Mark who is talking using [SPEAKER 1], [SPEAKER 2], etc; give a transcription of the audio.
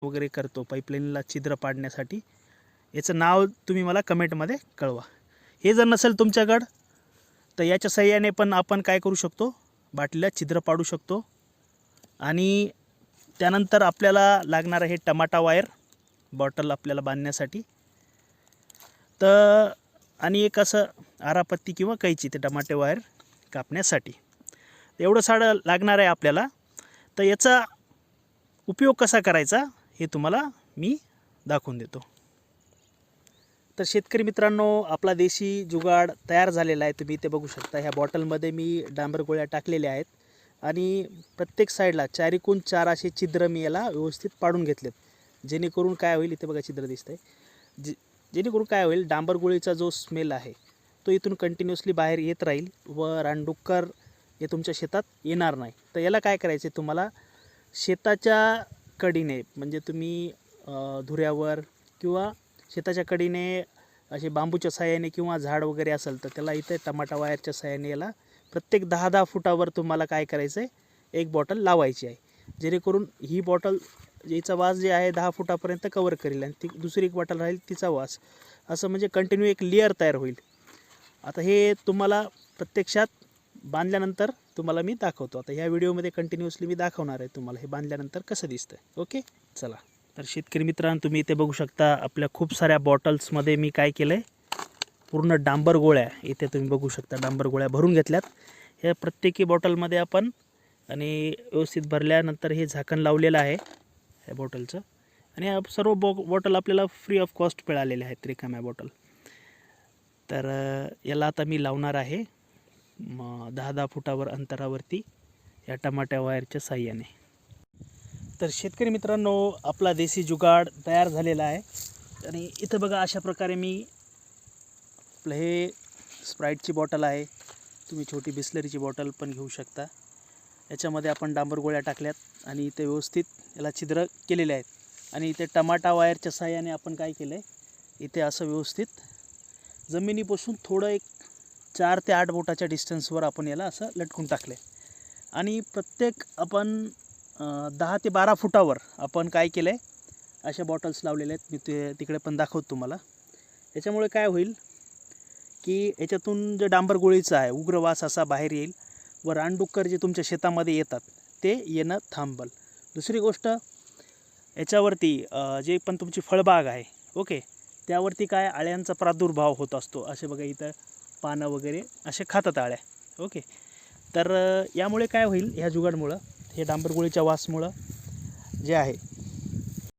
[SPEAKER 1] वगैरे करतो पाईपलाईनला छिद्र पाडण्यासाठी, याचं नाव तुम्ही मला कमेंटमध्ये कळवा. हे जर नसेल तुमच्याकडं तर याच्या सहाय्याने पण आपण काय करू शकतो, बाटलीला छिद्र पाडू शकतो. आणि त्यानंतर आपल्याला लागणारं हे टमाटा वायर बॉटल आपल्याला बांधण्यासाठी. तर आणि एक असं आरापत्ती किंवा कैची ते टमाटे वायर कापण्यासाठी. एवढं सारं लागणार आहे आपल्याला. तर याचा उपयोग कसा करायचा हे तुम्हाला मी दाखवून देतो. तर शेतकरी मित्रांनो, आपला देशी जुगाड तयार झालेला आहे. तुम्ही इथे बघू शकता, ह्या बॉटलमध्ये मी डांबर गोळ्या टाकलेल्या आहेत आणि प्रत्येक साईडला 4 एकूण 4 असे छिद्र मी याला व्यवस्थित पाडून घेतलेत. जेणेकरून काय होईल, इथे बघा छिद्र दिसतंय, जेणेकरून काय होईल, डांबर गोळीचा जो स्मेल आहे तो इथून कंटिन्युअसली बाहेर येत राहील व रानडुक्कर हे तुमच्या शेतात येणार नाही. तर याला काय करायचं आहे, तुम्हाला शेताच्या कडीने म्हणजे तुम्ही धुऱ्यावर किंवा शेताच्या कडीने असे बांबूच्या साहाय्याने किंवा झाड वगैरे असेल तर त्याला इथे टमाटा वायरच्या साहाय्याने याला प्रत्येक 10-10 फुटावर तुम्हाला काय करायचं आहे, एक बॉटल लावायची आहे. जेणेकरून ही बॉटल याचा वास जे आहे 10 फुटापर्यंत कवर करेल आणि ती दुसरी एक बॉटल राहील तिचा वास, असं म्हणजे कंटिन्यू एक लेअर तयार होईल. आता हे तुम्हाला प्रत्यक्षात बांधल्यानंतर तुम्हाला मी दाखवतो. आता ह्या व्हिडिओमध्ये कंटिन्युअसली मी दाखवणार आहे तुम्हाला हे बांधल्यानंतर कसं दिसतंय. ओके, चला. तर शेतकरी मित्रांनो, तुम्ही इथे बघू शकता आपल्या खूप साऱ्या बॉटल्समध्ये मी काय केलं आहे, पूर्ण डांबर गोळ्या इथे तुम्ही बघू शकता डांबर गोळ्या भरून घेतल्यात. ह्या प्रत्येकी बॉटलमध्ये आपण आणि व्यवस्थित भरल्यानंतर हे झाकण लावलेलं आहे ह्या बॉटलचं. आणि ह्या सर्व बॉटल आपल्याला फ्री ऑफ कॉस्ट मिळालेल्या आहेत, रिकाम्या बॉटल. तर याला आता मी लावणार आहे 10-10 फुटावर अंतरावरती या टमाट्या वायरच्या साह्याने. तर शेतकरी मित्रांनो, आपला देशी जुगाड तयार झालेला आहे. आणि इथं बघा अशा प्रकारे मी आपलं हे स्प्राईटची बॉटल आहे, तुम्ही छोटी बिस्लरीची बॉटल पण घेऊ शकता. याच्यामध्ये आपण डांबर गोळ्या टाकल्यात आणि इथे व्यवस्थित याला छिद्र केलेले आहेत. आणि इथे टमाटा वायरच्या साह्याने आपण काय केलं आहे, इथे असं व्यवस्थित जमिनीपासून थोडं एक 4 ते 8 बोटाच्या डिस्टन्सवर आपण याला असं लटकून टाकलं आहे. आणि प्रत्येक आपण 10 ते 12 फुटावर आपण काय केलं आहे, अशा बॉटल्स लावलेल्या आहेत. मी ते तिकडे पण दाखवतो तुम्हाला. याच्यामुळे काय होईल की याच्यातून जे डांबर गोळीचं आहे उग्र वास असा बाहेर येईल व रानडुक्कर जे तुमच्या शेतामध्ये येतात ते येणं थांबल. दुसरी गोष्ट, याच्यावरती जे पण तुमची फळबाग आहे, ओके, त्यावरती काय आळ्यांचा प्रादुर्भाव होत असतो. असे बघा इथं पानं वगैरे असे खातात आळ्या, ओके. तर यामुळे काय होईल, ह्या जुगाडमुळं, हे डांबर गोळीच्या वासमुळं जे आहे